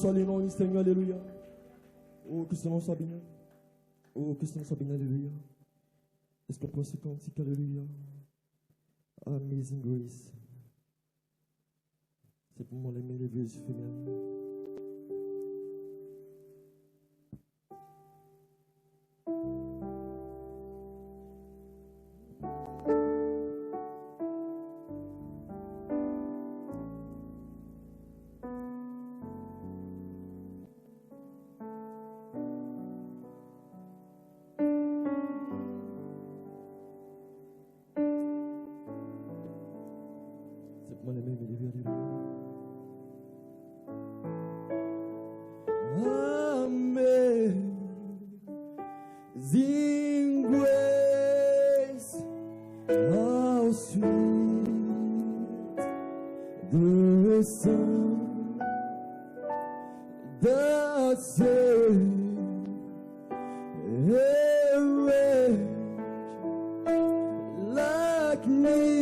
soit le nom du Seigneur, alléluia. Oh, que son nom soit béni. Oh, que son nom soit béni, alléluia. Est-ce qu'on peut se cantique, alléluia? Amazing Grace. C'est pour moi l'aimer, les vieux féminins. Amazing grace, how sweet the sound that saved a wretch like me.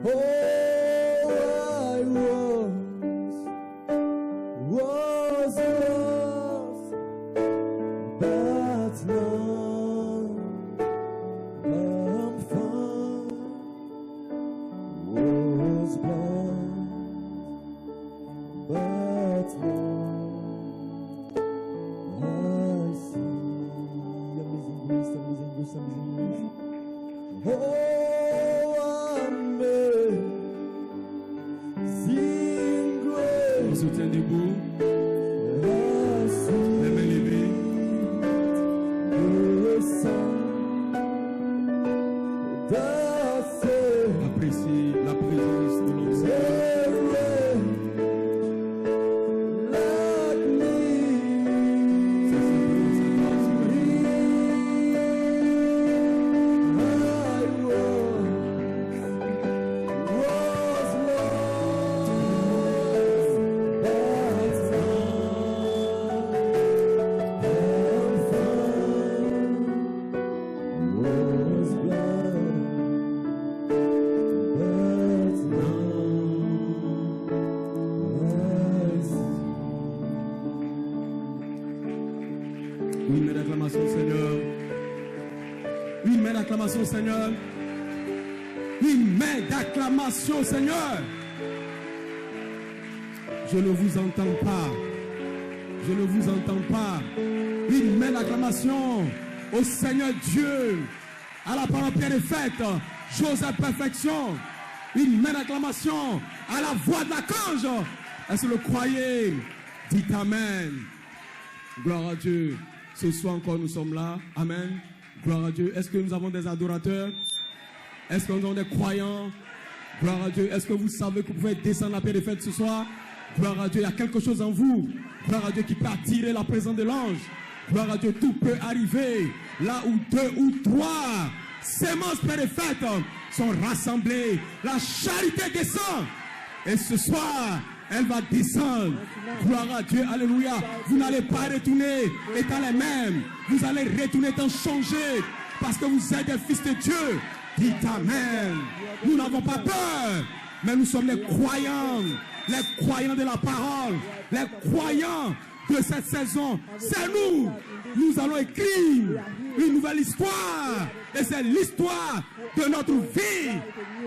Oh, I was lost, but now I'm found. Was blind, but now I see. Amazing grace, amazing grace, amazing grace. Oh, amazing grace. On se tient debout. Les mains levées. Appréciez la présence de notre Seigneur. C'est simplement sa grâce Une main d'acclamation au Seigneur. Une main d'acclamation au Seigneur. Une main d'acclamation au Seigneur. Je ne vous entends pas. Je ne vous entends pas. Une main d'acclamation au Seigneur Dieu. À la parole pleine et faite. Joseph perfection. Une main d'acclamation à la voix de l'archange. Est-ce que vous le croyez? Dites Amen. Gloire à Dieu. Ce soir encore nous sommes là. Amen. Gloire à Dieu. Est-ce que nous avons des adorateurs? Est-ce que nous avons des croyants? Gloire à Dieu. Est-ce que vous savez que vous pouvez descendre la paix des fêtes ce soir? Gloire à Dieu. Il y a quelque chose en vous. Gloire à Dieu qui peut attirer la présence de l'ange. Gloire à Dieu. Tout peut arriver. Là où deux ou trois sémences paix des fêtes sont rassemblées. La charité descend. Et ce soir, elle va descendre. Gloire à Dieu, alléluia. Vous n'allez pas retourner étant les mêmes. Vous allez retourner étant changés. Parce que vous êtes des fils de Dieu. Dites Amen. Nous n'avons pas peur. Mais nous sommes les croyants. Les croyants de la parole. Les croyants de cette saison. C'est nous. Nous allons écrire une nouvelle histoire. Et c'est l'histoire de notre vie.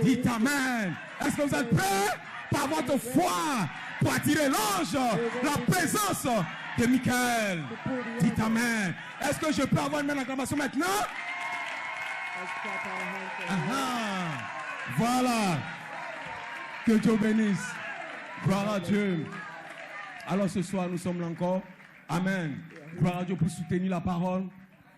Dites Amen. Est-ce que vous êtes prêts? Par votre foi, pour attirer l'ange, la présence de Michael. Dites Amen. Est-ce que je peux avoir une main d'acclamation maintenant? Voilà. Que Dieu bénisse. Gloire à Dieu. Alors ce soir, nous sommes là encore. Amen. Gloire à Dieu pour soutenir la parole.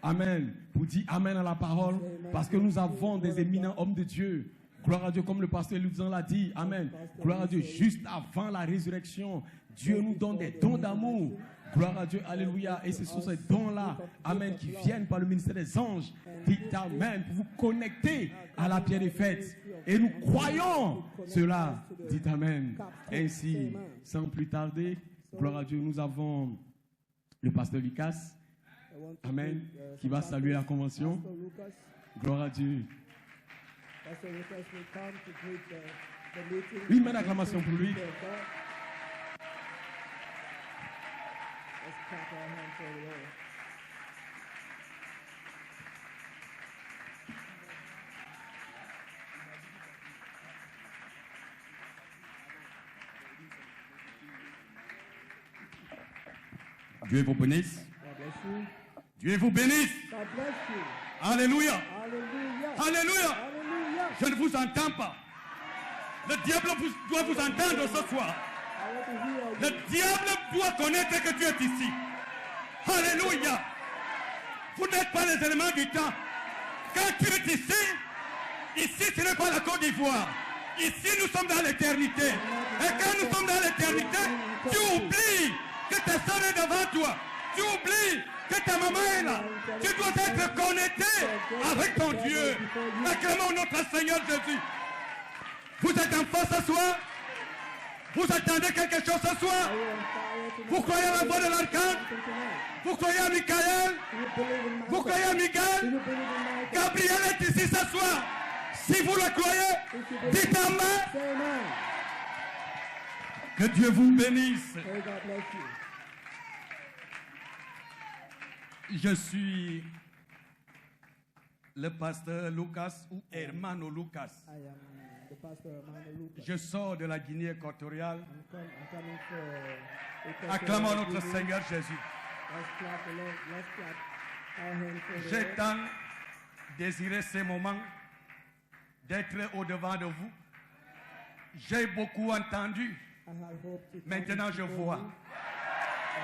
Amen. Pour dire Amen à la parole. Parce que nous avons des éminents hommes de Dieu. Gloire à Dieu, comme le pasteur Ludzan l'a dit. Amen. Gloire à Dieu. Juste avant la résurrection, Dieu nous donne des dons d'amour. Gloire à Dieu. Alléluia. Et ce sont ces dons-là, Amen, qui viennent par le ministère des anges. Dites Amen. Pour vous connecter à la pierre des fêtes. Et nous croyons cela. Dites Amen. Ainsi, sans plus tarder, gloire à Dieu, nous avons le pasteur Lucas. Amen. Qui va saluer la convention. Gloire à Dieu. Pastor Lucas will come to greet Une belle acclamation pour lui. Let's clap our hands for the Lord. Dieu vous bénisse. God bless you. Dieu vous bénisse. God bless you. Alléluia. Hallelujah. Alléluia. Hallelujah. Je ne vous entends pas. Le diable doit vous entendre ce soir. I want to hear Le you. diable doit connaître que tu es ici. Alléluia. Vous n'êtes pas les éléments du temps. Quand tu es ici ce n'est pas la Côte d'Ivoire. Ici nous sommes dans l'éternité. Et quand nous sommes dans l'éternité, tu oublies que ta soeur est devant toi. Tu oublies que ta maman est là. Tu dois être connecté avec ton Dieu. Acclamons notre Seigneur Jésus. Vous êtes en force ce soir? Vous attendez quelque chose ce soir? Vous croyez à la voix de l'archange? Vous croyez à Michael? Vous croyez à Miguel? Gabriel est ici ce soir. Si vous le croyez, dites Amen. Que Dieu vous bénisse. May God bless you. Je suis le pasteur Lucas ou Hermano Lucas. I am the pastor Emmanuel Lucas. Je sors de la Guinée équatoriale. I'm coming for Acclamons notre Seigneur Jésus. Let's clap the Lord. Let's clap our hands for the J'ai Lord. tant désiré ces moments d'être au-devant de vous. J'ai beaucoup entendu. I had hoped to come Maintenant, je before vois. you.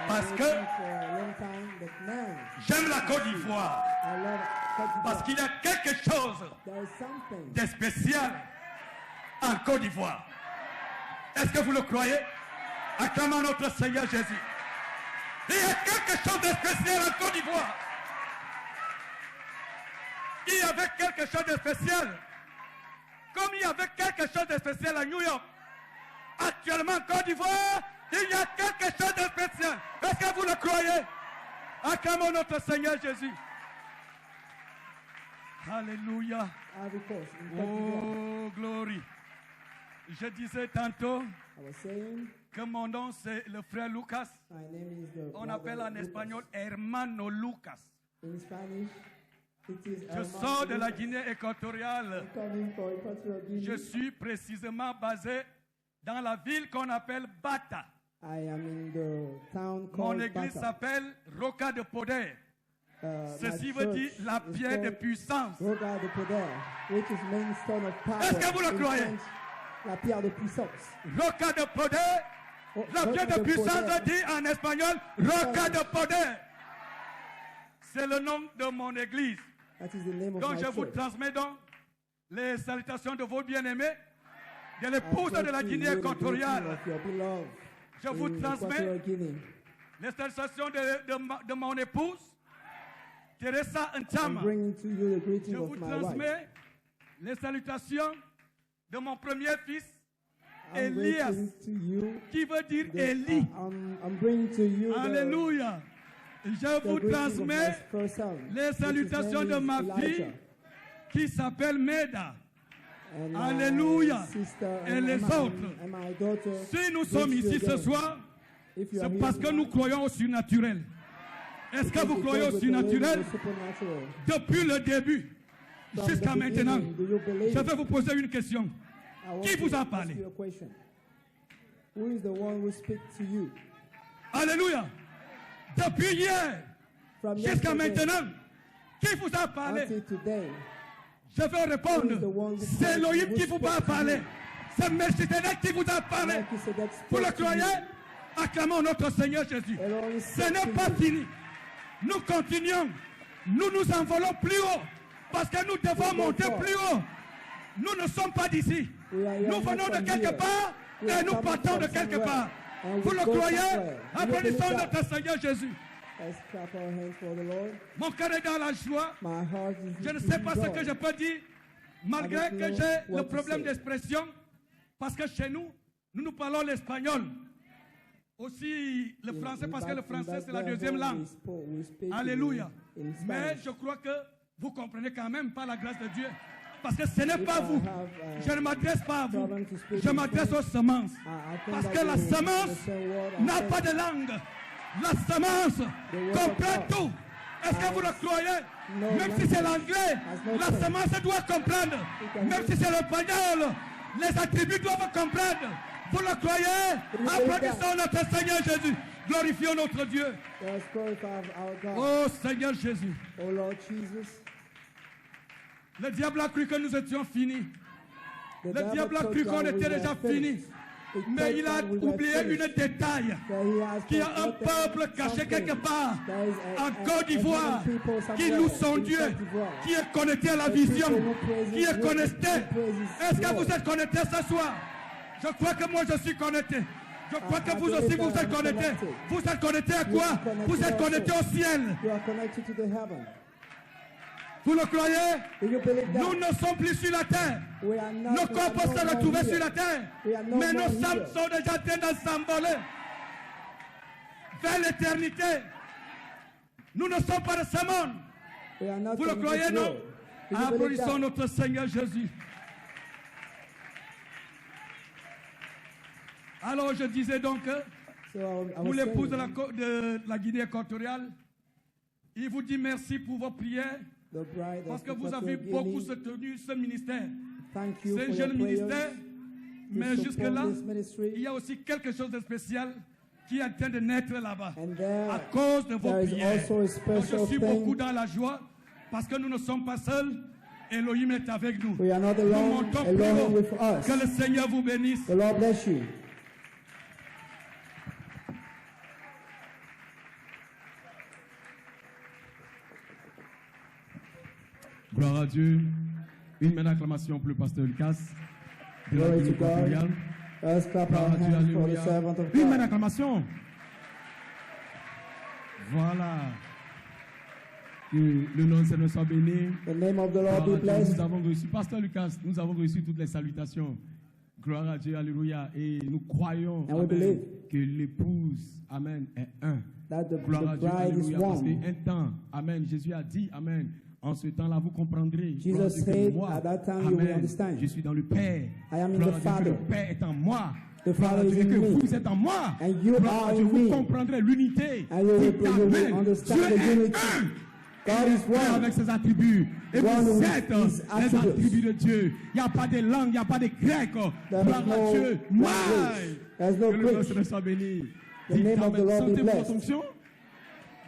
Parce I've que been waiting for a long time, but now j'aime la Côte d'Ivoire. I love Côte d'Ivoire. Parce qu'il y a quelque chose There is something de spécial en Côte d'Ivoire. Est-ce que vous le croyez? Acclamons notre Seigneur Jésus. Il y a quelque chose de spécial en Côte d'Ivoire. Il y avait quelque chose de spécial. Comme il y avait quelque chose de spécial à New York. Actuellement en Côte d'Ivoire, il y a quelque chose de spécial. Est-ce que vous le croyez? Acclamons notre Seigneur Jésus. Alléluia. Ivory Coast in Côte d'Ivoire. Oh, glory. Je disais tantôt I was saying, que mon nom c'est le frère Lucas. my name is the On brother appelle en Lucas. espagnol Hermano Lucas. In Spanish, it is Je Hermano sors de la Lucas. Guinée équatoriale. I'm coming for Equatorial Guinea. Je suis précisément basé dans la ville qu'on appelle Bata. I am in the town Mon called église Bata. s'appelle Roca de Poder. Ceci My veut dire church la is pierre de called puissance. Roca de Poder, which is main stone of power. Est-ce que vous le In croyez? French, la pierre de puissance. Roca de Poder. La Roca pierre de de puissance Poder. dit en espagnol Roca de Poder. C'est le nom de mon église. That is the name of Donc my je vous church. transmets donc les salutations de vos bien-aimés, de I l'épouse de la pray to Guinée you the équatoriale. greeting of your beloved Je vous in transmets Equatorial Guinea. les salutations de mon épouse, Teresa I'm Nchama. bringing to you the Je greeting vous of my wife. transmets les salutations de mon premier fils, I'm Elias, bringing to you qui veut dire the- Élie. I'm bringing to you Alléluia. Je the vous greeting of my transmets first son, les which his salutations name de is ma Elijah. fille qui s'appelle Meda. And Alléluia. my sister Et and les my- autres. and my daughter Si nous greet sommes you ici ce again. soir, If you c'est are here parce que nous tonight, croyons au surnaturel. Est-ce que because vous you croyez go au with the way of surnaturel? the supernatural. Depuis le début From jusqu'à the maintenant, beginning, do you believe je it? vais vous poser une question. I want Qui to vous a ask parlé? you a question. Who is the one who speaks to you? Alléluia. Depuis hier From jusqu'à yesterday maintenant, qui vous a parlé? until today, Je vais répondre. C'est Elohim qui vous a parlé. C'est Melchizedek qui vous a parlé. Melchizedek Vous le spoke to you. croyez? Acclamons notre Seigneur Jésus. Elohim Ce spoke n'est to pas you. fini. Nous continuons. Nous nous envolons plus haut. Parce que nous devons monter plus haut. Nous ne sommes pas d'ici. Nous venons de quelque part et nous partons de quelque part. Vous le croyez? Applaudissons notre Seigneur Jésus. Let's clap our hands for the Lord. Mon cœur est dans la joie. My heart is Je ne is sais pas ce joy. que je peux dire, malgré que j'ai le problème d'expression, parce que chez nous, nous parlons l'espagnol. Aussi le français, parce que le français, c'est la deuxième langue. Alléluia. Mais je crois que vous comprenez quand même, par la grâce de Dieu. Parce que ce n'est pas vous. Je ne m'adresse pas à vous. Je m'adresse aux semences. Parce que la semence n'a pas de langue. La semence comprend tout. Est-ce que vous le croyez? Même si c'est l'anglais, la semence doit comprendre. Même si c'est l'espagnol, les attributs doivent comprendre. Vous le croyez? Applaudissons notre Seigneur Jésus. Glorifions notre Dieu. Oh Seigneur Jésus. Oh Lord Jesus. Le diable a cru que nous étions finis. Le diable a cru qu'on était déjà finis. Mais il a oublié une détail. Qu'il y a un peuple caché quelque part en Côte d'Ivoire qui loue son Dieu, qui est connecté à la vision, qui est connecté. Est-ce que vous êtes connecté ce soir? Je crois que moi je suis connecté. Je crois que vous aussi vous êtes connectés. Vous êtes connectés à quoi? Vous êtes connectés au ciel. Vous le croyez? Nous ne sommes plus sur la terre. Nos corps peuvent se retrouver sur la terre. Mais nos âmes sont déjà en train de s'envoler vers l'éternité. Nous ne sommes pas de ce monde. Vous le croyez, non? Applaudissons notre Seigneur Jésus. Alors je disais donc, pour l'épouse de la Guinée équatoriale, il vous dit merci pour vos prières. Parce que vous avez beaucoup soutenu ce ministère. C'est un jeune ministère, mais jusque-là, il y a aussi quelque chose de spécial qui est en train de naître là-bas. À cause de vos prières. Donc, je suis beaucoup dans la joie parce que nous ne sommes pas seuls. Elohim est avec nous. Nous montons plus haut. Que le Seigneur vous bénisse. Gloire à Dieu. Une main d'acclamation pour le pasteur Lucas. Glory to God. Let's clap our hands for the servant of Une main God. d'acclamation. Voilà. Que le nom de Seigneur soit béni. The name of the Lord be Gloire à Dieu. blessed. Nous avons reçu, pasteur Lucas, nous avons reçu toutes les salutations. Gloire à Dieu, alléluia. Et nous croyons And we amen, believe que l'épouse, amen, est un. That the Gloire à Dieu, bride is alléluia. Parce one. qu'un temps, amen, Jésus a dit, amen. En ce temps-là, vous comprendrez. Jesus Gloire à Dieu, que said, moi, at that time you will amen, understand. je suis dans le Père. I am in Gloire the à Dieu, que Father. le Père est en moi. The Gloire à Father Dieu, is que in me. vous êtes en moi. And you Gloire à are Dieu, in vous me. comprendrez l'unité. And you will Amen. understand Dieu the est unity. un. God is one. Avec ses attributs. Et One vous with êtes his les attributes. attributs de Dieu. Il n'y a pas de langue, il n'y a pas de grec. There Gloire is à no Dieu. Moi. language. There is no Que le nom Greek. Seigneur soit béni. The Dites name of amen. the Lord be Sentez-vous blessed. votre fonction.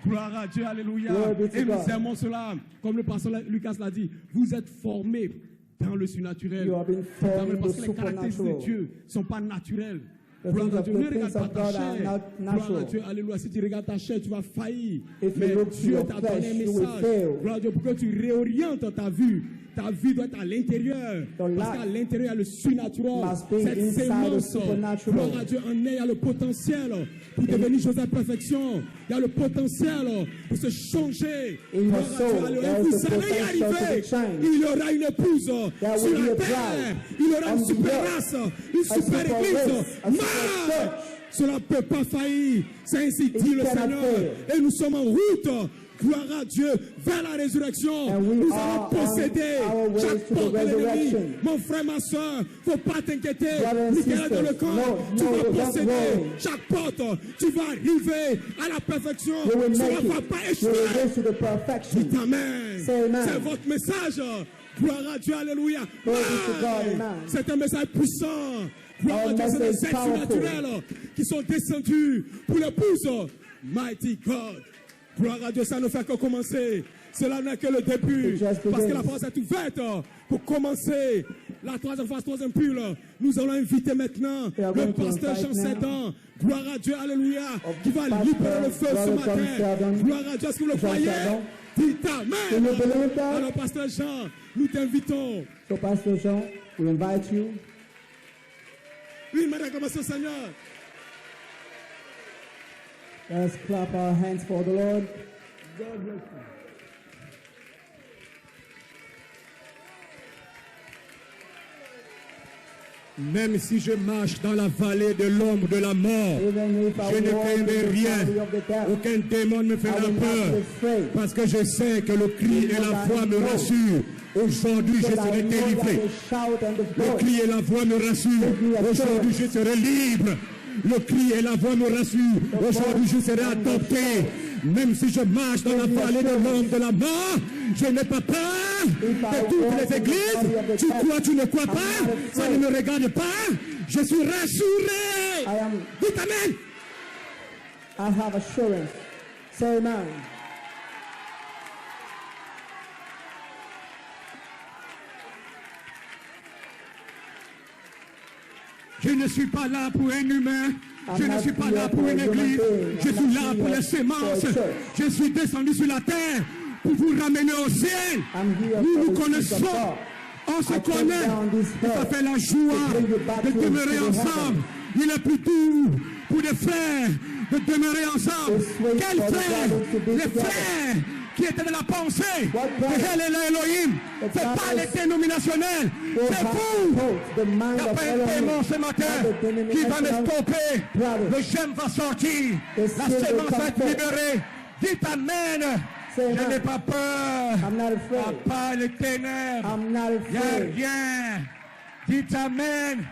Gloire à Dieu, alléluia. Glory be to Et nous God. aimons cela. Comme le pasteur Lucas l'a dit, vous êtes formés dans le surnaturel. You have been formed Amen. in Parce the que les caractéristiques de supernatural. Dieu ne sont pas naturelles. The Gloire things à of Dieu. the Ne regarde things pas of ta God are chair. not Gloire à natural. Dieu, alléluia. Si tu regardes ta chair, tu vas faillir. If you Mais look to Dieu your t'a flesh, donné un you will message. fail. Gloire à Dieu, pour que tu réorientes ta vue. Ta vie doit être à l'intérieur. Your Parce life qu'à l'intérieur, il y a le surnaturel. must be Cette inside the sémence, supernatural. gloire à Dieu, en est, il y a le potentiel pour devenir chose à perfection. Il y a le potentiel pour se changer. In your Gloire à soul, Dieu, alléluia. there is Vous the allez y potential to arriver. be changed. Il y aura une épouse There sur will be la a terre. bride Il y aura une on the super earth. race, une A super super église. race, a super Mais church. cela ne peut pas faillir. C'est ainsi dit le cannot Seigneur. fail. Et nous sommes en route. Gloire à Dieu vers la résurrection. And we Nous are allons posséder on our way chaque to the porte de l'ennemi. resurrection. Mon frère, ma soeur, faut pas t'inquiéter. Brothers and Michael est dans le sisters, camp. no, Tu no, vas don't posséder worry. chaque porte. Tu vas arriver à la perfection. You will Cela make ne va it. pas You will échouer. go to the perfection. Dites Amen. Say amen. C'est votre message. Gloire à Dieu, alléluia. Glory to God, Amen. amen. C'est un message puissant. Gloire Our à Dieu, c'est des message êtres powerful. surnaturels qui sont descendus pour l'épouse. Mighty God. Gloire à Dieu, ça ne fait que commencer. Cela n'est que le début. It just Parce que begins. la porte est ouverte pour commencer la troisième phase, troisième pull. Nous allons inviter maintenant We are le going to pasteur invite Jean now Sédan. Gloire à Dieu, alléluia. Qui va Pastor libérer le feu ce Brother John matin. Sédan. Gloire à Dieu, est-ce que vous le Jean croyez? Sédan. Dites Do Amen. you believe that? Alors, pasteur Jean, nous t'invitons. So, Pastor Jean, we invite you. Oui, madame, acclamation Seigneur. Let's clap our hands for the Lord. God bless you. Même si je marche dans la vallée de l'ombre de la mort, Even if I je ne walk in craindrai the rien. valley of the death, Aucun démon ne me I fera will not be peur. afraid. Parce que je sais que le cri et la foi me rassurent. Aujourd'hui, je serai délivré. Le cri et la voix me rassurent. Aujourd'hui, je serai libre. Le cri et la voix me rassurent. Aujourd'hui, je serai adopté. Même si je marche dans la vallée de l'ombre de la mort, je n'ai pas peur de toutes les églises. Tu crois, tu ne crois pas, ça ne me regarde pas. Je suis rassuré. Dites Amen. I have assurance. Say amen. Je ne suis pas là pour un humain. Je ne suis pas là pour une église. Je suis là pour les semences. Je suis descendu sur la terre pour vous ramener au ciel. Nous nous connaissons. On se connaît. Ça fait la joie de demeurer ensemble. Il est plus doux pour des frères de demeurer ensemble. Quels frères? Les frères qui étaient de la pensée de El Elohim. Ce n'est pas les dénominationnels. C'est vous. Il n'y a pas un démon ce matin qui va me stopper. Le gemme va sortir. La sémence va être libérée. Dites Amen. Je n'ai pas peur. Il n'y a pas les ténèbres. Il n'y a rien. Dites Amen.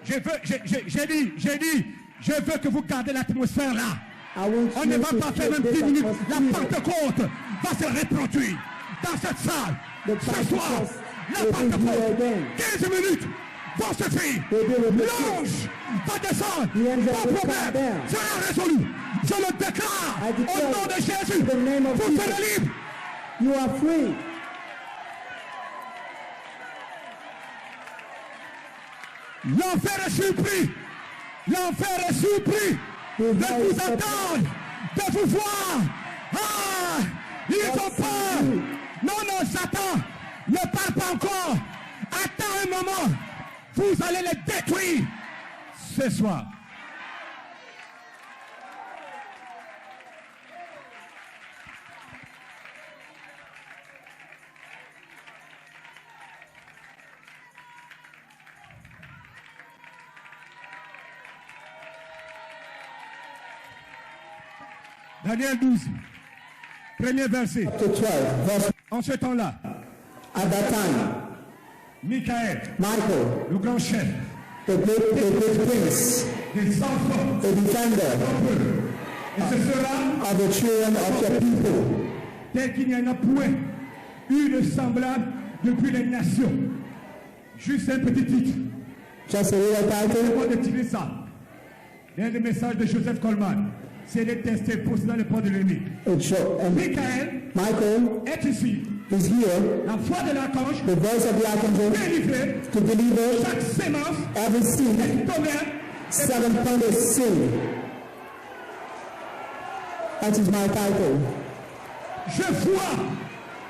J'ai dit, je veux que vous gardez l'atmosphère là. On ne va pas faire même 10 minutes. La Pentecôte va se reproduire dans cette salle. Ce soir, la Pentecôte, 15 minutes vont se faire. L'ange va descendre. Pas problème. Sera résolu. Je le déclare au nom de Jésus. Vous serez libre. You are free. L'enfer est surpris. L'enfer est surpris de vous attendre, de vous voir. Ah, ils ont peur. Non, Satan, ne parle pas encore. Attends un moment. Vous allez les détruire ce soir. Daniel 12, premier verset. Chapter 12, verse. En ce temps-là, At that time, Michael, Michael, le grand chef, the great prince, des enfants, the defender et ce sera of the children of your people, tel qu'il n'y en a point une semblable depuis les nations. Juste un petit titre. just a little title. On va tirer ça. Dans le message de Joseph Coleman. C'est détesté pour cela le poids de l'ennemi. Michael est ici. Is here. La voix de l'archange. The voice of the archangel. Délivrer. To deliver chaque sémence. Every seed. Seven-pounded seed. That is my title. Je vois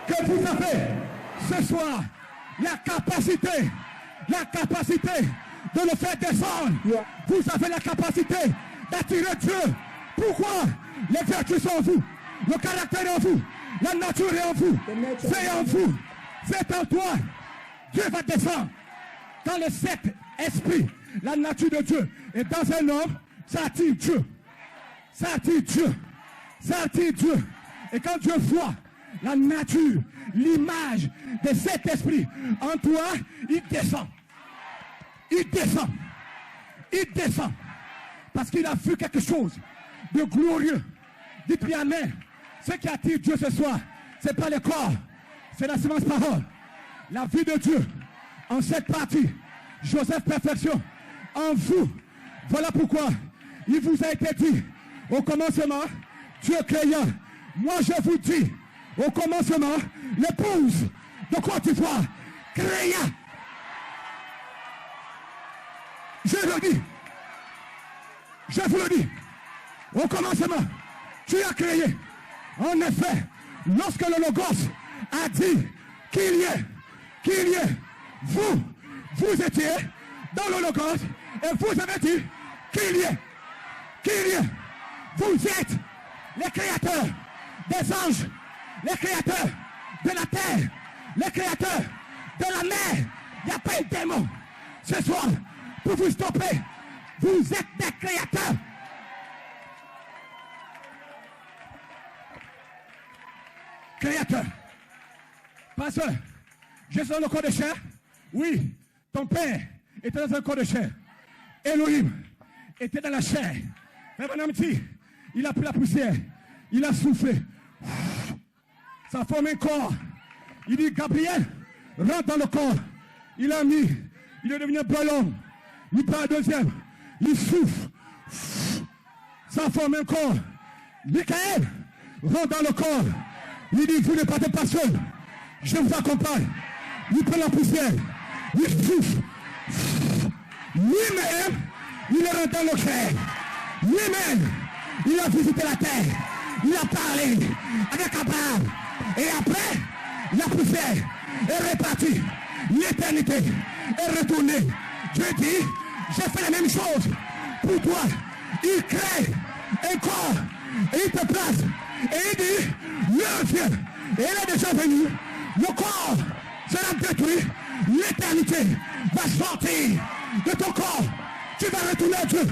que vous avez ce soir la capacité de le faire descendre. Yeah. Vous avez la capacité d'attirer Dieu. Pourquoi? Les vertus sont en vous, le caractère est en vous, la nature est en vous, c'est en vous, c'est en toi. Dieu va descendre dans les 7 esprits, la nature de Dieu. Et dans un homme, ça attire Dieu. Ça attire Dieu. Ça attire Dieu. Et quand Dieu voit la nature, l'image de cet esprit en toi, il descend. Il descend. Il descend. Parce qu'il a vu quelque chose de glorieux. Dites-lui Amen. Ce qui attire Dieu ce soir, ce n'est pas le corps, c'est la semence parole. La vie de Dieu en cette partie. Joseph Perfection en vous. Voilà pourquoi il vous a été dit au commencement, Dieu créa. Moi je vous dis, au commencement, l'épouse de Côte d'Ivoire créa. Je le dis. Je vous le dis. Au commencement, tu as créé. En effet, lorsque le Logos a dit qu'il y ait, vous étiez dans le Logos et vous avez dit qu'il y ait. Vous êtes les créateurs des anges, les créateurs de la terre, les créateurs de la mer. Il n'y a pas de démon. Ce soir, pour vous stopper, vous êtes des créateurs. Créateur. Pasteur, Jésus dans le corps de chair? Oui. Ton père était dans un corps de chair. Elohim était dans la chair. Mais mon ami dit, il a pris la poussière. Il a soufflé. Ça forme un corps. Il dit, Gabriel, rentre dans le corps. Il a mis. Il est devenu un ballon. Il prend un deuxième. Il souffle. Ça forme un corps. Michael, rentre dans le corps. Il dit, vous ne partez pas seul. Je vous accompagne. Il prend la poussière. Il souffle. Lui-même, il est rentré dans le cœur. Lui-même, il a visité la terre. Il a parlé avec Abraham. Et après, la poussière est répartie. L'éternité est retournée. Dieu dit, j'ai fait la même chose pour toi. Il crée un corps et il te place. Et il dit, l'heure vient. Et il est déjà venu. Le corps sera détruit. L'éternité va sortir de ton corps. Tu vas retourner à Dieu.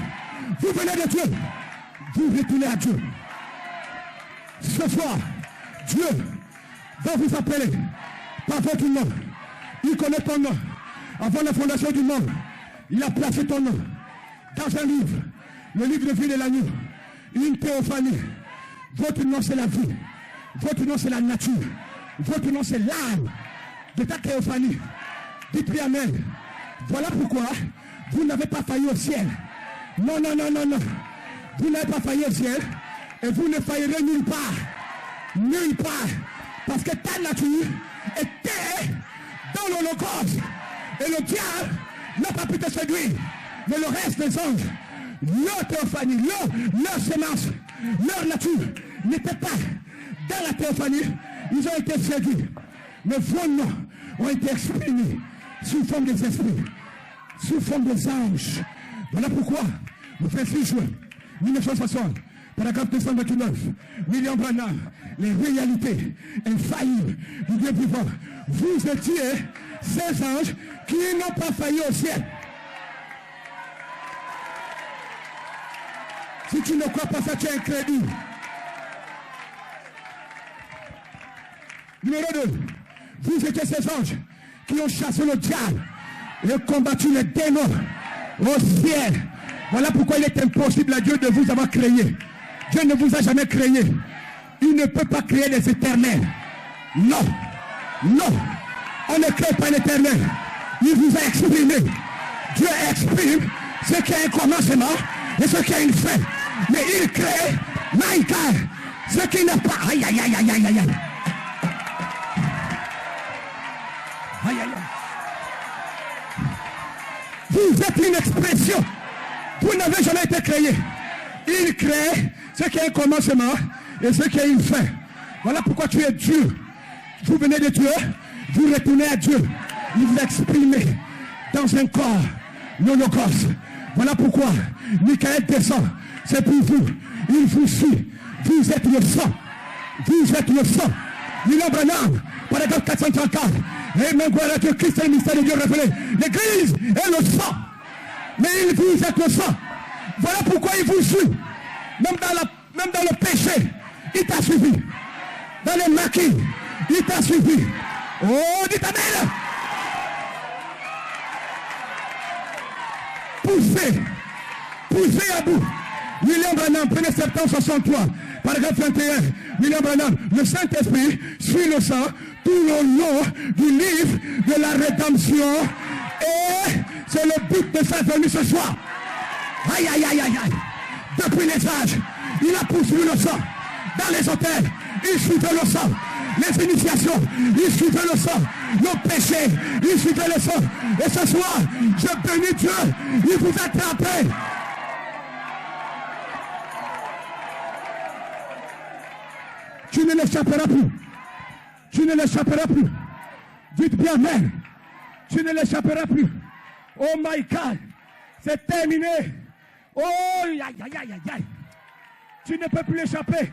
Vous venez de Dieu. Vous retournez à Dieu. Ce soir, Dieu va vous appeler par votre nom. Il connaît ton nom. Avant la fondation du monde, il a placé ton nom dans un livre. Le livre de vie de l'agneau. Une théophanie. Votre nom, c'est la vie. Votre nom, c'est la nature. Votre nom, c'est l'âme de ta théophanie. Dites-lui Amen. Voilà pourquoi vous n'avez pas failli au ciel. Non, non, non, non, non. Vous n'avez pas failli au ciel et vous ne faillirez nulle part. Nulle part. Parce que ta nature était dans l'Holocauste. Et le diable n'a pas pu te séduire. Mais le reste des anges, leur théophanie, leur sémence, leur nature n'était pas dans la théophanie. Ils ont été séduits. Mais vos noms ont été exprimés sous forme des esprits, sous forme des anges. Voilà pourquoi, le 26 juin 1960, paragraphe 229, William Branham, les réalités infaillibles du Dieu vivant. Vous étiez ces anges qui n'ont pas failli au ciel. Si tu ne crois pas ça, tu es incrédule. Numéro 2, vous étiez ces anges qui ont chassé le diable et combattu les démons au ciel. Voilà pourquoi il est impossible à Dieu de vous avoir créé. Dieu ne vous a jamais créé. Il ne peut pas créer les éternels. Non. Non. On ne crée pas l'éternel. Il vous a exprimé. Dieu exprime ce qui a un commencement et ce qui a une fin. Mais il crée, Maïka, ce qui n'a pas. Aïe, aïe, aïe, aïe, aïe, aïe. Aïe, aïe, aïe. Vous êtes une expression. Vous n'avez jamais été créé. Il crée ce qui a un commencement et ce qui a une fin. Voilà pourquoi tu es Dieu. Vous venez de Dieu, vous retournez à Dieu. Il vous exprime dans un corps, l'Holocauste. Voilà pourquoi Michael descend. C'est pour vous. Il vous suit. Vous êtes le sang. Vous êtes le sang. William Branham, paragraphe 434. Et même gloire à Dieu, Christ est le mystère de Dieu révélé. L'Église est le sang. Mais il vous êtes le sang. Voilà pourquoi il vous suit. Même dans le péché, il t'a suivi. Dans les maquis, il t'a suivi. Oh, dites Amen. Poussez à bout. William Branham, 1er septembre 63, paragraphe 21. William Branham, le Saint-Esprit suit le sang tout le long du livre de la rédemption. Et c'est le but de sa venue ce soir. Aïe, aïe, aïe, aïe, aïe. Depuis les âges, il a poursuivi le sang. Dans les hôtels, il suivait le sang. Les initiations, il suivait le sang. Le péché, il suivait le sang. Et ce soir, je bénis Dieu, il vous attrape. Tu ne l'échapperas plus. Tu ne l'échapperas plus. Dites bien Amen. Tu ne l'échapperas plus. Oh my God. C'est terminé. Oh, aïe, aïe, aïe, aïe, aïe. Tu ne peux plus l'échapper.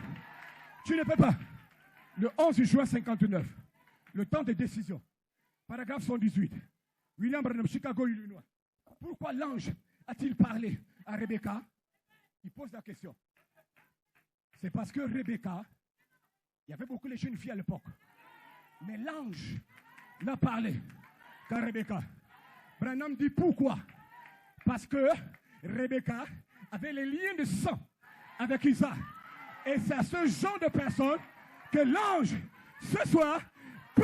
Tu ne peux pas. Le 11 juin 59, le temps de décision. Paragraphe 118. William Branham, Chicago, Illinois. Pourquoi l'ange a-t-il parlé à Rebecca? Il pose la question. C'est parce que Rebecca, il y avait beaucoup de jeunes filles à l'époque. Mais l'ange n'a parlé qu'à Rebecca. Branham dit pourquoi? Parce que Rebecca avait les liens de sang avec Isaac. Et c'est à ce genre de personnes que l'ange, ce soir, peut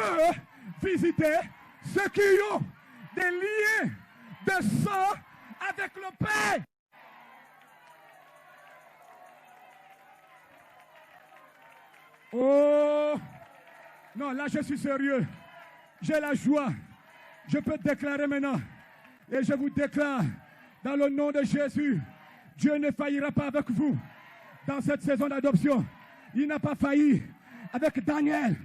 visiter ceux qui ont des liens de sang avec le Père. Oh, non, là je suis sérieux. J'ai la joie. Je peux déclarer maintenant. Et je vous déclare, dans le nom de Jésus, Dieu ne faillira pas avec vous dans cette saison d'adoption. Il n'a pas failli avec Daniel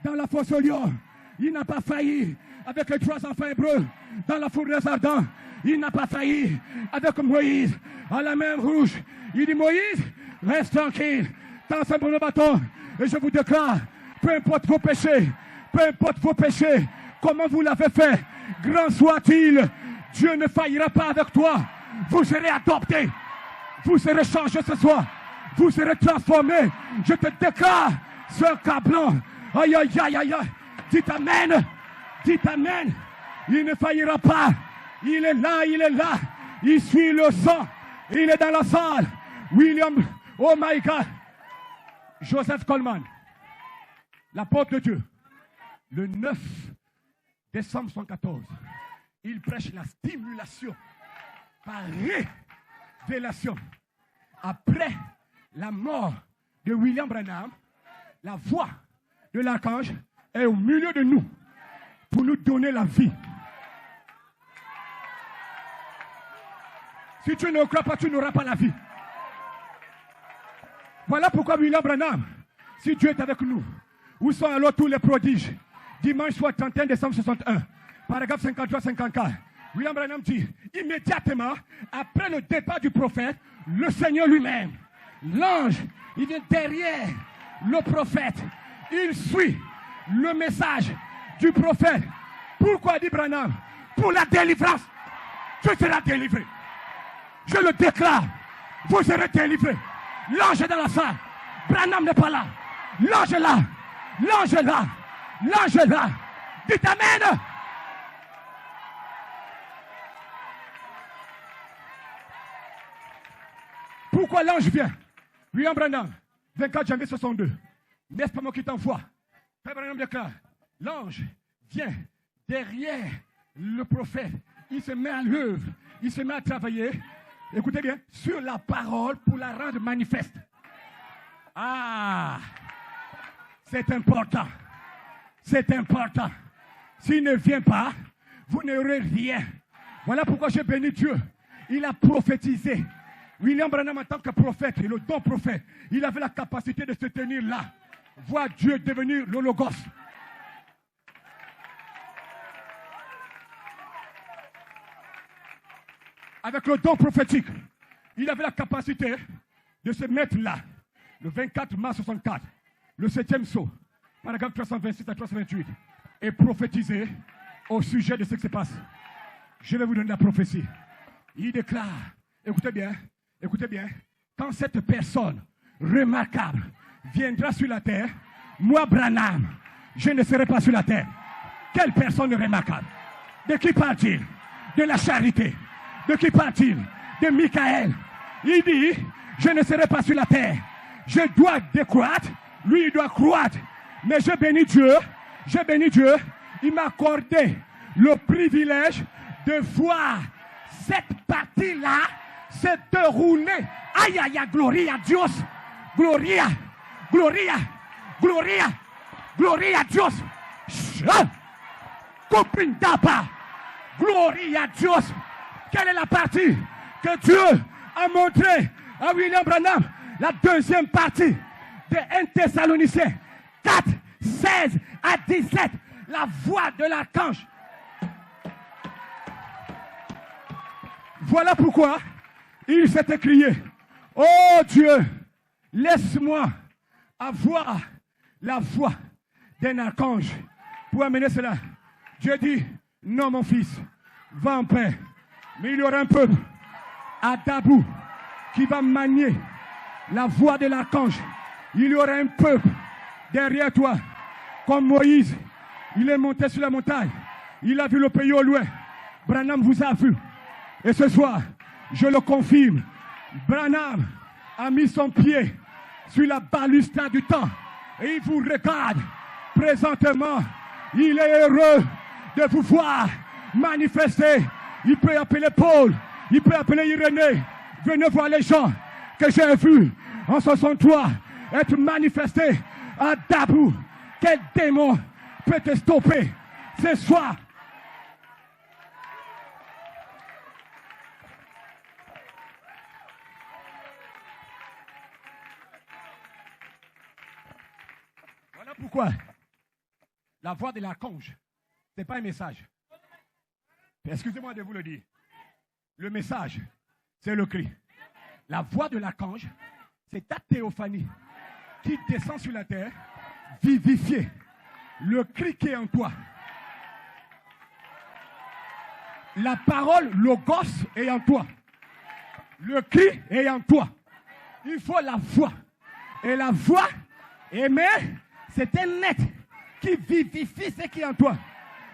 dans la fosse au lion. Il n'a pas failli avec les 3 enfants hébreux dans la fournaise ardente. Il n'a pas failli avec Moïse à la mer rouge. Il dit Moïse, reste tranquille, tends un bon bâton. Et je vous déclare, peu importe vos péchés, comment vous l'avez fait, grand soit-il, Dieu ne faillira pas avec toi. Vous serez adopté, vous serez changé ce soir, vous serez transformé. Je te déclare, sœur Cablan, aïe aïe aïe aïe, dites amen, il ne faillira pas. Il est là, il suit le sang, il est dans la salle. William, oh my God, Joseph Coleman, l'apôtre de Dieu, le 9 décembre 1914, il prêche la stimulation par révélation. Après la mort de William Branham, la voix de l'archange est au milieu de nous pour nous donner la vie. Si tu ne crois pas, tu n'auras pas la vie. Voilà pourquoi William Branham, si Dieu est avec nous, où sont alors tous les prodiges? Dimanche soir 31 décembre 61, paragraphe 53-54, William Branham dit, immédiatement après le départ du prophète, le Seigneur lui-même, l'ange, il vient derrière le prophète, il suit le message du prophète. Pourquoi dit Branham? Pour la délivrance. Tu seras délivré. Je le déclare, vous serez délivrés. L'ange est dans la salle. Branham n'est pas là. L'ange est là. L'ange est là. L'ange est là. Dites amen. Pourquoi l'ange vient? William Branham, 24 janvier 62. N'est-ce pas moi qui t'envoie? Père Branham déclare, l'ange vient derrière le prophète. Il se met à l'œuvre. Il se met à travailler. Écoutez bien, sur la parole pour la rendre manifeste. Ah, c'est important. C'est important. S'il ne vient pas, vous n'aurez rien. Voilà pourquoi j'ai béni Dieu. Il a prophétisé. William Branham en tant que prophète, et le don prophète, il avait la capacité de se tenir là. Voir Dieu devenir le Logos. Avec le don prophétique, il avait la capacité de se mettre là, le 24 mars 64, le 7e sceau, paragraphe 326 à 328, et prophétiser au sujet de ce qui se passe. Je vais vous donner la prophétie. Il déclare, écoutez bien, quand cette personne remarquable viendra sur la terre, moi, Branham, je ne serai pas sur la terre. Quelle personne remarquable? De qui parle-t-il? De la charité. De qui parle-t-il? De Michael. Il dit, je ne serai pas sur la terre. Je dois décroître, lui il doit croître. Mais je bénis Dieu, il m'a accordé le privilège de voir cette partie-là se dérouler. Aïe, aïe, aïe, gloria a Dios. Gloria, gloria, gloria, gloria a Dios. Copindapa, gloria a Dios. Quelle est la partie que Dieu a montrée à William Branham? La deuxième partie de 1 Thessaloniciens 4, 16 à 17. La voix de l'archange. Voilà pourquoi il s'est écrié, oh Dieu, laisse-moi avoir la voix d'un archange pour amener cela. Dieu dit, non mon fils, va en paix. Mais il y aura un peuple à Dabou qui va manier la voix de l'archange. Il y aura un peuple derrière toi, comme Moïse, Il est monté sur la montagne. Il a vu le pays au loin. Branham vous a vu. Et ce soir, je le confirme. Branham a mis son pied sur la balustrade du temps. Et il vous regarde présentement. Il est heureux de vous voir manifester. Il peut appeler Paul. Il peut appeler Irénée. Venez voir les gens que j'ai vus en 63 être manifestés à Dabou. Quel démon peut te stopper ce soir? Voilà pourquoi la voix de l'archange, ce n'est pas un message. Excusez-moi de vous le dire. Le message, c'est le cri. La voix de l'archange, c'est ta théophanie qui descend sur la terre, vivifiée. Le cri qui est en toi. La parole, logos, est en toi. Le cri est en toi. Il faut la voix. Et la voix, aimée, c'est un être qui vivifie ce qui est en toi.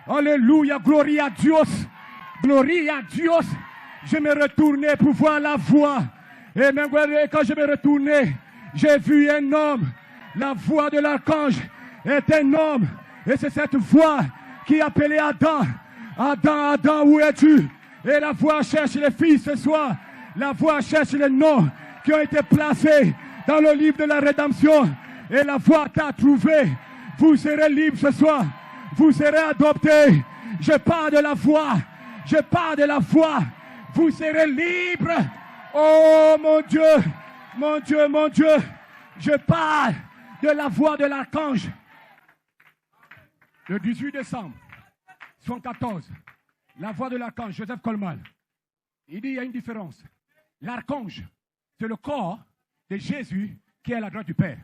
Alléluia, gloria a Dios. Gloria a Dios. Je me retournais pour voir la voix. Et même quand je me retournais, j'ai vu un homme. La voix de l'archange est un homme. Et c'est cette voix qui appelait Adam. Adam, Adam, où es-tu? Et la voix cherche les filles ce soir. La voix cherche les noms qui ont été placés dans le livre de la rédemption. Et la voix t'a trouvé. Vous serez libre ce soir. Vous serez adoptés. Je parle de la voix. Je parle de la voix. Vous serez libre. Oh mon Dieu. Mon Dieu, mon Dieu. Je parle de la voix de l'archange. Le 18 décembre 1914, la voix de l'archange, Joseph Coleman, il dit il y a une différence. L'archange, c'est le corps de Jésus qui est à la droite du Père.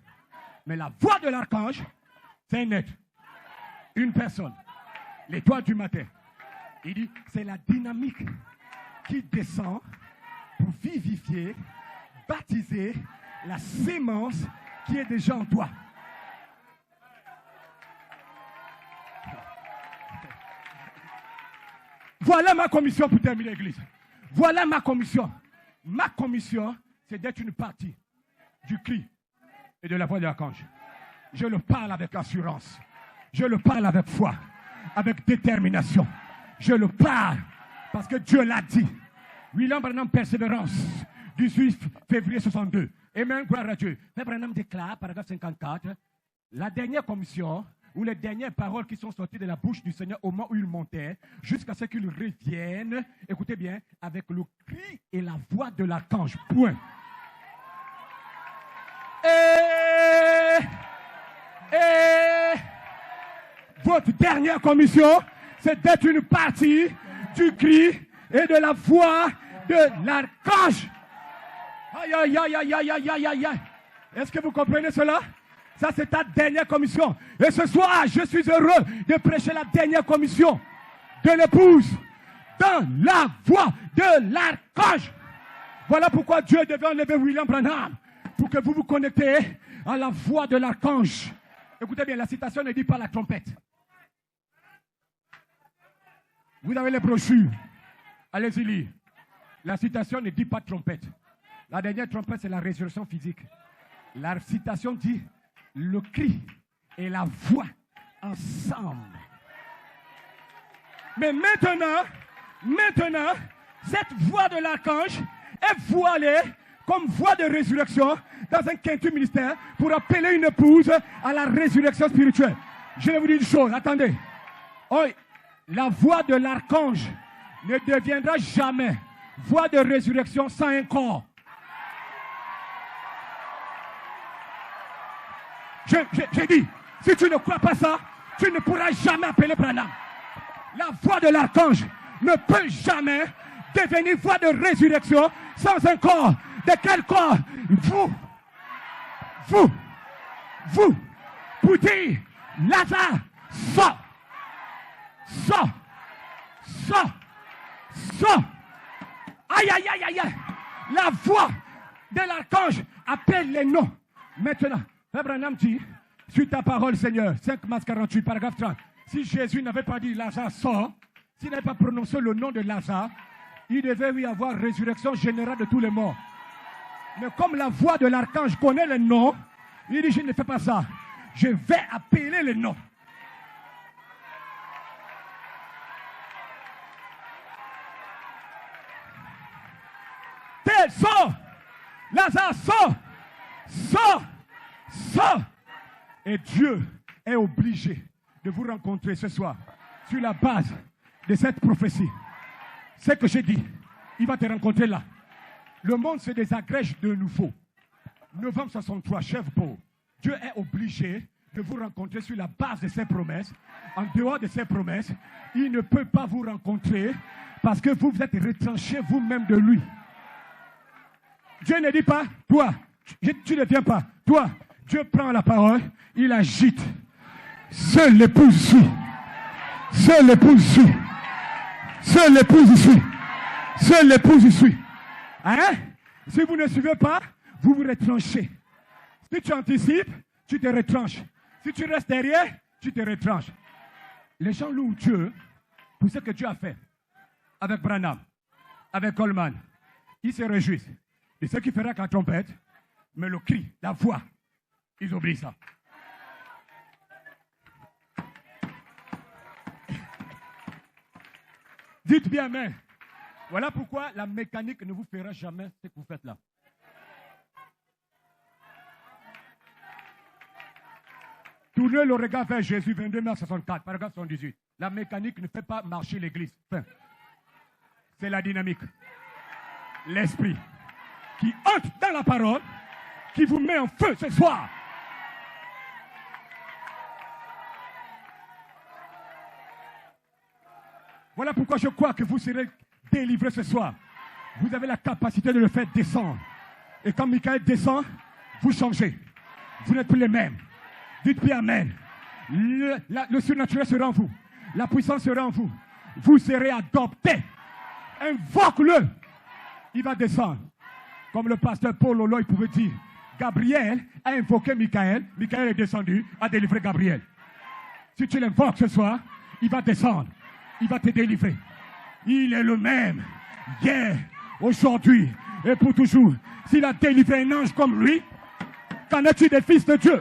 Mais la voix de l'archange, c'est un être, une personne, l'étoile du matin. Il dit c'est la dynamique qui descend pour vivifier, baptiser la sémence qui est déjà en toi. Voilà ma commission pour terminer l'église. Voilà ma commission. Ma commission, c'est d'être une partie du cri et de la voix de l'archange. Je le parle avec assurance. Je le parle avec foi, avec détermination. Je le parle parce que Dieu l'a dit. William Branham, persévérance, 18 février 62. Amen, gloire à Dieu. Branham déclare, paragraphe 54, la dernière commission, ou les dernières paroles qui sont sorties de la bouche du Seigneur au moment où il montait, jusqu'à ce qu'il revienne, écoutez bien, avec le cri et la voix de l'archange. Point. Et votre dernière commission, c'est d'être une partie du cri et de la voix de l'archange. Aïe, aïe, aïe, aïe, aïe, aïe, aïe, aïe. Est-ce que vous comprenez cela? Ça, c'est ta dernière commission. Et ce soir, je suis heureux de prêcher la dernière commission de l'épouse dans la voix de l'archange. Voilà pourquoi Dieu devait enlever William Branham, pour que vous vous connectez à la voix de l'archange. Écoutez bien, la citation ne dit pas la trompette. Vous avez les brochures. Allez-y lire. La citation ne dit pas trompette. La dernière trompette, c'est la résurrection physique. La citation dit le cri et la voix ensemble. Mais maintenant, cette voix de l'archange est voilée comme voix de résurrection dans un quintuple ministère pour appeler une épouse à la résurrection spirituelle. Je vais vous dire une chose, attendez. Oh, la voix de l'archange ne deviendra jamais voix de résurrection sans un corps. J'ai dit, si tu ne crois pas ça, tu ne pourras jamais appeler Branham. La voix de l'archange ne peut jamais devenir voix de résurrection sans un corps. De quel corps? Vous, pour dire, Lazare, sors. Aïe, aïe, aïe, aïe, aïe. La voix de l'archange appelle les noms. Maintenant, Frère Branham dit, sur ta parole, Seigneur, 5 Masse 48, paragraphe 30, Si Jésus n'avait pas dit Lazare sort, s'il n'avait pas prononcé le nom de Lazare, il devait y avoir résurrection générale de tous les morts. Mais comme la voix de l'archange connaît les noms, il dit, je ne fais pas ça. Je vais appeler les noms. Tel sort. Lazare sort. Sort. Sort. Et Dieu est obligé de vous rencontrer ce soir sur la base de cette prophétie. Ce que j'ai dit, il va te rencontrer là. Le monde se désagrège de nouveau. Novembre 63, chef Beau. Dieu est obligé de vous rencontrer sur la base de ses promesses. En dehors de ses promesses, il ne peut pas vous rencontrer parce que vous êtes retranché vous-même de lui. Dieu ne dit pas, toi, tu ne viens pas. Toi, Dieu prend la parole, il agite. Seul l'épouse suit. Seul l'épouse suit. Seul l'épouse suit. Seul l'épouse suit. Hein? Si vous ne suivez pas, vous vous retranchez. Si tu anticipes, tu te retranches. Si tu restes derrière, tu te retranches. Les gens louent Dieu pour ce que Dieu a fait avec Branham, avec Coleman. Ils se réjouissent de ce qui fera avec la trompette, mais le cri, la voix, ils oublient ça. Dites bien amen. Voilà pourquoi la mécanique ne vous fera jamais ce que vous faites là. Tournez le regard vers Jésus, 22 mars 64, paragraphe 78. La mécanique ne fait pas marcher l'église. Enfin, c'est la dynamique. L'esprit qui entre dans la parole, qui vous met en feu ce soir. Voilà pourquoi je crois que vous serez délivrés ce soir. Vous avez la capacité de le faire descendre. Et quand Michael descend, vous changez. Vous n'êtes plus les mêmes. Dites bien amen. Le surnaturel sera en vous. La puissance sera en vous. Vous serez adoptés. Invoque-le. Il va descendre. Comme le pasteur Paul Oloy pouvait dire. Gabriel a invoqué Michael. Michael est descendu, a délivré Gabriel. Si tu l'invoques ce soir, il va descendre. Il va te délivrer. Il est le même. Hier, aujourd'hui et pour toujours. S'il a délivré un ange comme lui, qu'en es-tu des fils de Dieu?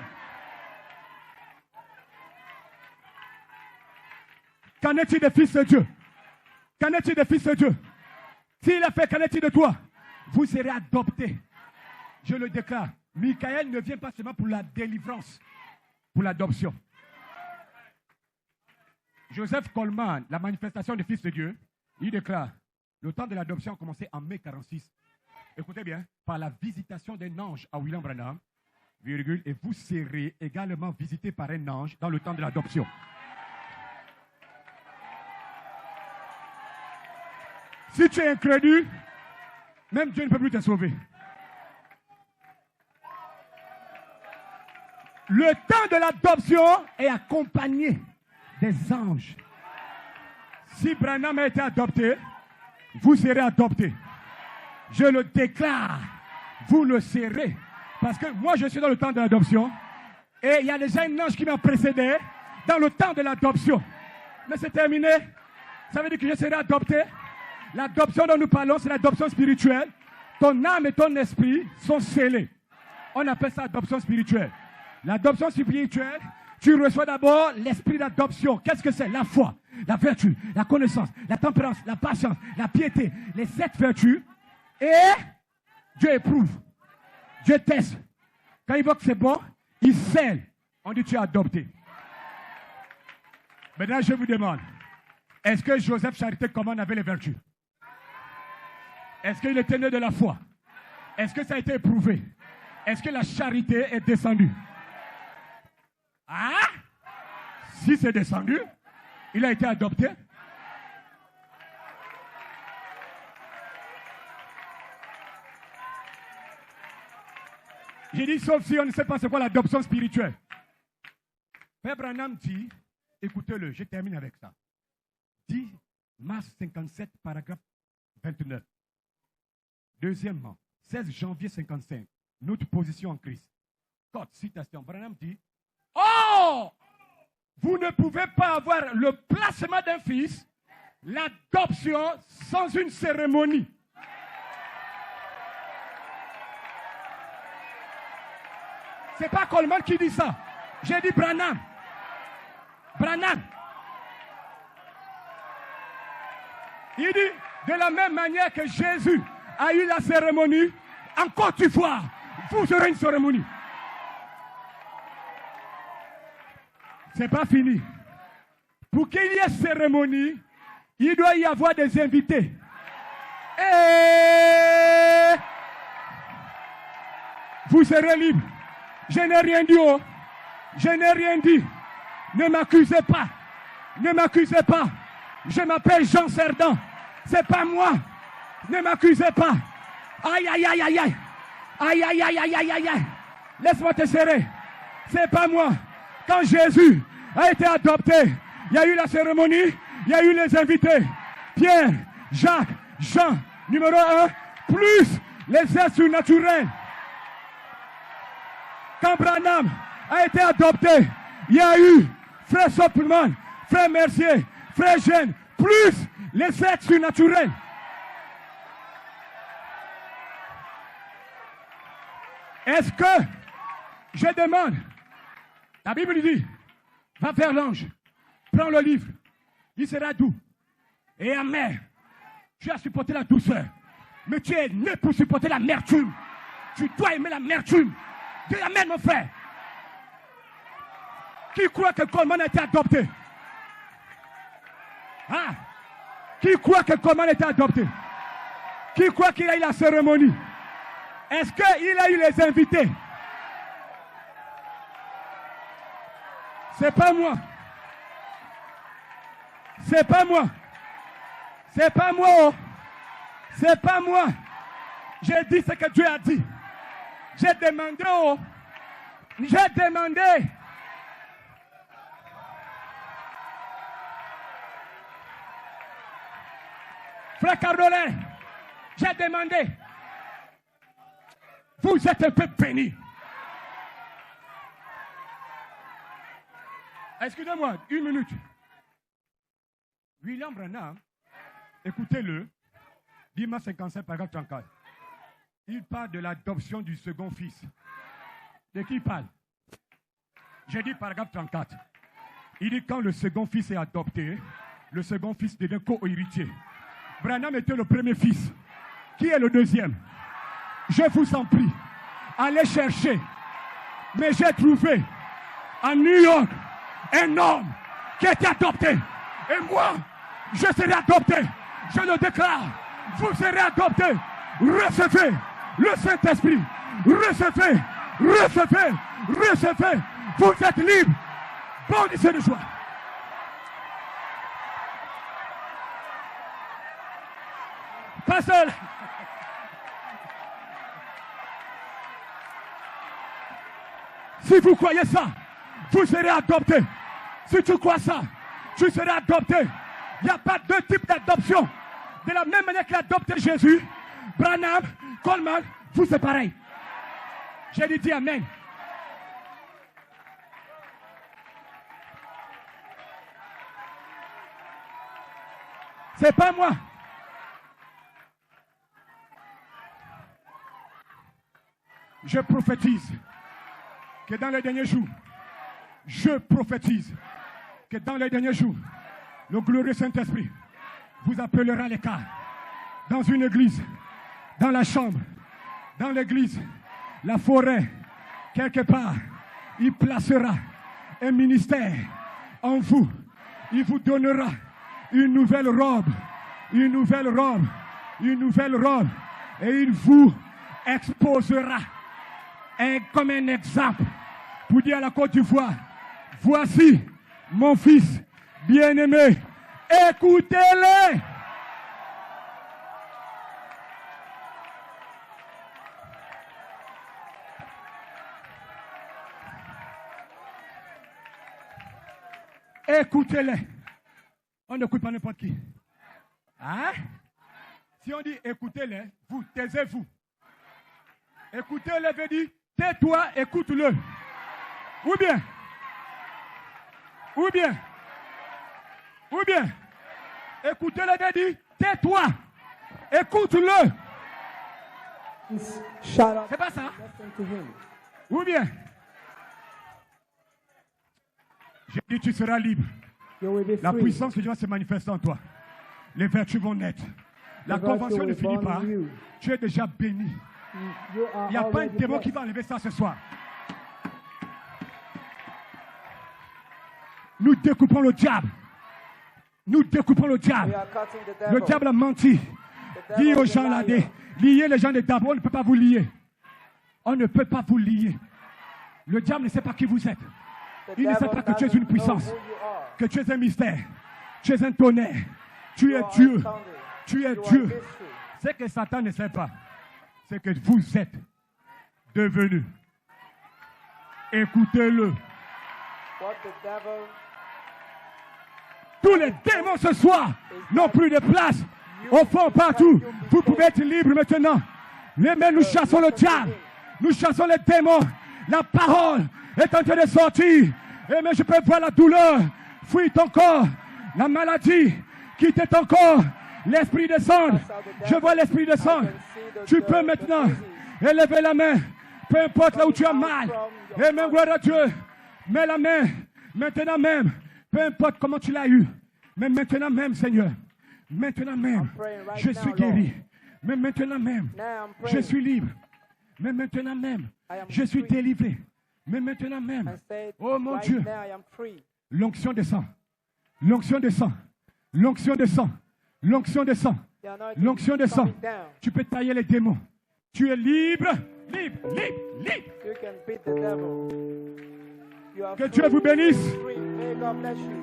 Qu'en est-il des fils de Dieu? Qu'en est-il des fils de Dieu? S'il a fait, qu'en est-il de toi? Vous serez adoptés. Je le déclare. Michael ne vient pas seulement pour la délivrance, pour l'adoption. Joseph Coleman, la manifestation des fils de Dieu, il déclare, le temps de l'adoption a commencé en mai 46. Écoutez bien, par la visitation d'un ange à William Branham, virgule, et vous serez également visités par un ange dans le temps de l'adoption. Si tu es incrédule, même Dieu ne peut plus te sauver. Le temps de l'adoption est accompagné des anges. Si Branham a été adopté, vous serez adopté. Je le déclare, vous le serez. Parce que moi, je suis dans le temps de l'adoption. Et il y a déjà un ange qui m'a précédé dans le temps de l'adoption. Mais c'est terminé. Ça veut dire que je serai adopté. L'adoption dont nous parlons, c'est l'adoption spirituelle. Ton âme et ton esprit sont scellés. On appelle ça adoption spirituelle. L'adoption spirituelle, tu reçois d'abord l'esprit d'adoption. Qu'est-ce que c'est? La foi, la vertu, la connaissance, la tempérance, la patience, la piété. Les 7 vertus. Et Dieu éprouve. Dieu teste. Quand il voit que c'est bon, il scelle. On dit tu es adopté. Maintenant, je vous demande, est-ce que Joseph Charité Commande avait les vertus? Est-ce qu'il était né de la foi? Est-ce que ça a été éprouvé? Est-ce que la charité est descendue? Ah? Si c'est descendu, il a été adopté. J'ai dit, sauf si on ne sait pas c'est quoi l'adoption spirituelle. Père Branham dit, écoutez-le, je termine avec ça. 10 mars 57, paragraphe 29. Deuxièmement, 16 janvier 55, notre position en Christ. Code, citation. Branham dit, oh, Vous ne pouvez pas avoir le placement d'un fils, l'adoption sans une cérémonie. C'est pas Coleman qui dit ça. J'ai dit Branham. Branham. Il dit, de la même manière que Jésus a eu la cérémonie, encore une fois, vous aurez une cérémonie. C'est pas fini. Pour qu'il y ait cérémonie, il doit y avoir des invités. Et vous serez libre. Je n'ai rien dit. Oh. Je n'ai rien dit. Ne m'accusez pas. Ne m'accusez pas. Je m'appelle Jean Cerdan. C'est pas moi. Ne m'accusez pas. Aïe, aïe, aïe, aïe, aïe. Aïe, aïe, aïe, aïe, aïe, aïe, aïe. Laisse-moi te serrer. C'est pas moi. Quand Jésus a été adopté, il y a eu la cérémonie, il y a eu les invités. Pierre, Jacques, Jean, numéro 1, plus les êtres surnaturels. Quand Branham a été adopté, il y a eu frère Soppelman, frère Mercier, frère Jeanne, plus les êtres surnaturels. Est-ce que je demande, la Bible dit, va vers l'ange, prends le livre, il sera doux et amer. Tu as supporté la douceur, mais tu es né pour supporter l'amertume. Tu dois aimer l'amertume. Dis amen, mon frère. Qui croit que Coleman a été adopté? Hein? Qui croit que Coleman a été adopté? Qui croit qu'il a eu la cérémonie? Est-ce qu'il a eu les invités? C'est pas moi. C'est pas moi. C'est pas moi. Oh. C'est pas moi. J'ai dit ce que Dieu a dit. J'ai demandé. Oh. J'ai demandé. Frère Cardolin, j'ai demandé. Vous êtes un peu bénis. Excusez-moi, une minute. William Branham, écoutez-le, Dimanche 55, paragraphe 34. Il parle de l'adoption du second fils. De qui il parle? J'ai dit paragraphe 34. Il dit quand le second fils est adopté, le second fils devient co-héritier. Branham était le premier fils. Qui est le deuxième? Je vous en prie, allez chercher. Mais j'ai trouvé à New York un homme qui a été adopté. Et moi, je serai adopté. Je le déclare. Vous serez adopté. Recevez le Saint-Esprit. Recevez, recevez, recevez. Vous êtes libre. Bondissez de joie. Pas seul. Si vous croyez ça, vous serez adopté. Si tu crois ça, tu seras adopté. Il n'y a pas deux types d'adoption. De la même manière qu'il a adopté Jésus, Branham, Coleman, vous c'est pareil. J'ai dit amen. C'est pas moi. Je prophétise que dans les derniers jours, je prophétise que dans les derniers jours, le glorieux Saint-Esprit vous appellera les cas dans une église, dans la chambre, dans l'église, la forêt, quelque part. Il placera un ministère en vous. Il vous donnera une nouvelle robe, une nouvelle robe, une nouvelle robe. Et il vous exposera comme un exemple pour dire à la Côte d'Ivoire, voici mon fils bien-aimé, écoutez-le. Écoutez-le. On n'écoute pas n'importe qui. Hein? Si on dit écoutez-le, vous, taisez-vous. Écoutez-le veut dire tais-toi, écoute-le. Ou bien, Ou bien, écoutez-le, dit, tais-toi, écoute-le. Shut up. C'est pas ça? Listen to him. Ou bien, j'ai dit, tu seras libre. You will be La free. puissance de Dieu va se manifester en toi. Les vertus vont naître. La The virtue convention ne will finit born pas. in you. Tu es déjà béni. You are Il n'y a pas un already démon blessed. qui va enlever ça ce soir. Nous découpons le diable. Nous découpons le We diable. are cutting the Le devil. diable a menti. The Dis devil aux is gens a là, liar. lier les gens des tables. On ne peut pas vous lier. On ne peut pas vous lier. Le diable ne sait pas qui vous êtes. The Il ne sait devil pas que tu es doesn't une puissance. know who you are. Que tu es un mystère. Tu es un tonnerre. Tu es You are Dieu. thunder. Tu es You are Dieu. mystery. Ce que Satan ne sait pas, c'est que vous êtes devenus. Écoutez-le. What the devil Tous les démons ce soir n'ont plus de place. Au fond, partout. Vous pouvez être libre maintenant. Mais nous chassons le diable. Nous chassons les démons. La parole est en train de sortir. Et mais je peux voir la douleur. Fuit ton corps. La maladie quitte ton corps. L'esprit descend. Je vois l'esprit descendre. Tu peux maintenant élever la main. Peu importe là où tu as mal. Et même gloire à Dieu. Mets la main. Maintenant même. Peu importe comment tu l'as eu. Mais maintenant même, Seigneur. Maintenant même. Je suis guéri. Mais maintenant même. Je suis libre. Mais maintenant même. Je suis délivré. Mais maintenant même. and say, Oh mon right Dieu. now I am free. L'onction descend. L'onction descend. L'onction descend. L'onction descend. The anointing L'onction is descend. coming down. Tu peux tailler les démons. Tu es libre. Libre, libre, libre. You can beat the devil. You are Que free. Dieu vous bénisse. Free. May God bless you.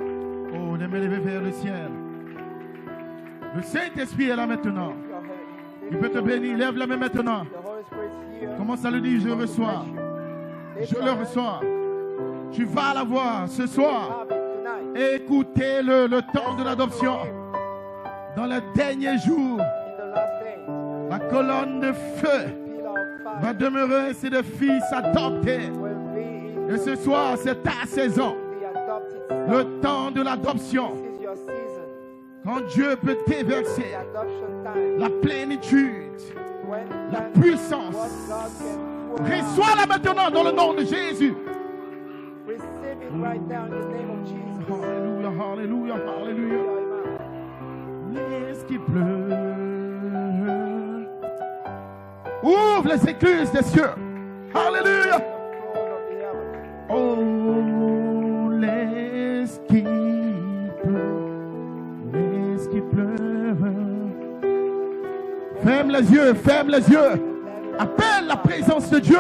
Oh, les mains levées vers le ciel. Le Saint-Esprit est là maintenant. Il peut te bénir. Lève la main maintenant. The Holy Spirit is here. Commence à le dire, je reçois. Je le reçois. Tu vas l'avoir ce soir. Have it tonight. Écoutez-le, le temps de l'adoption. Dans les derniers jours, In the last days, la colonne de feu pillar of va fire demeurer ainsi de fils adoptés. will be in Et ce soir, c'est ta saison. the adopted Le son. temps de l'adoption. This is your season. Quand Dieu peut déverser The adoption time. la plénitude, When la time puissance. what God can pour Reçois-la maintenant dans le nom de Jésus. receive it right now in the name of Jesus. Alléluia, alléluia, alléluia. Amen. Laisse qu'il pleure. Ouvre les écluses des cieux. Alléluia. Throne of the heavens. Oh, laisse qu'il pleure. Laisse qu'il pleure. Ferme les yeux, ferme les yeux. Appelle la présence de Dieu.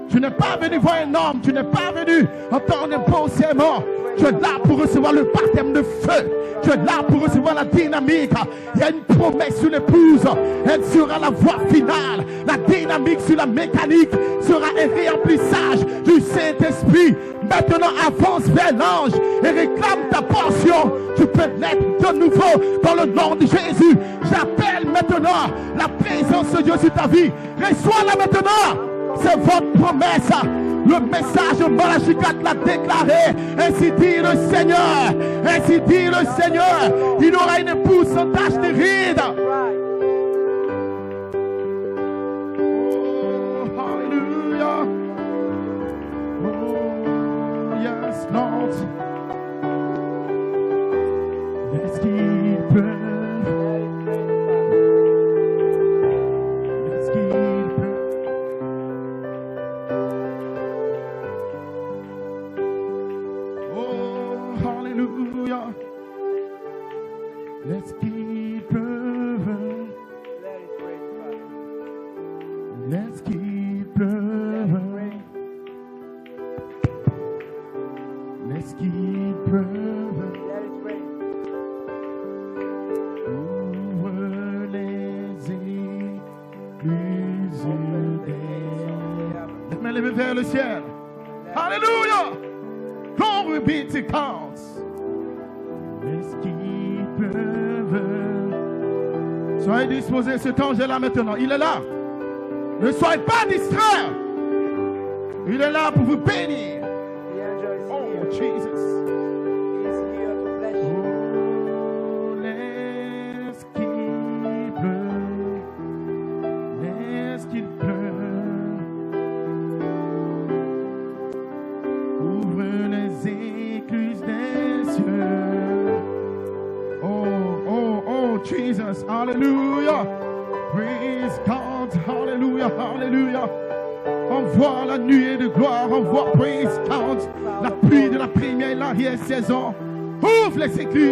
Tu n'es pas venu voir un homme, tu n'es pas venu entendre un beau serment. Tu es là pour recevoir le baptême de feu. Tu es là pour recevoir la dynamique. Il y a une promesse sur l'épouse. Elle sera la voie finale. La dynamique sur la mécanique sera un réemplissage du Saint-Esprit. Maintenant, avance vers l'ange et réclame ta portion. Tu peux l'être de nouveau dans le nom de Jésus. J'appelle maintenant la présence de Dieu sur ta vie. Reçois-la maintenant. C'est votre promesse. Le message de Malachie 4 l'a déclaré. Ainsi dit le Seigneur. Ainsi dit le Seigneur. Il aura une épouse sans tache de rides. Oh, hallelujah. Oh, yes, Lord. Laisse qu'il pleure. Laisse qu'il pleure. Oh, hallelujah. Let's keep moving. Let it rain, Father. Let's keep Let it moving. rain. Let's keep moving. Let it rain. Ouvre les écluses des... Les mains levées vers le ciel. Hallelujah. Glory be to God. Let's keep Soyez disposés, cet ange est là maintenant. Il est là. Ne soyez pas distraits. Il est là pour vous bénir. The angel is Oh, here. Jesus. He is here to bless you. Oh, laisse qu'il pleure. Laisse qu'il pleure. Ouvre les écluses des cieux. Oh, Jesus. Hallelujah. Praise God. Hallelujah. Hallelujah. Envoie la nuée de gloire. Envoie, praise God. La pluie de la première et l'arrière saison. Ouvre les écluses.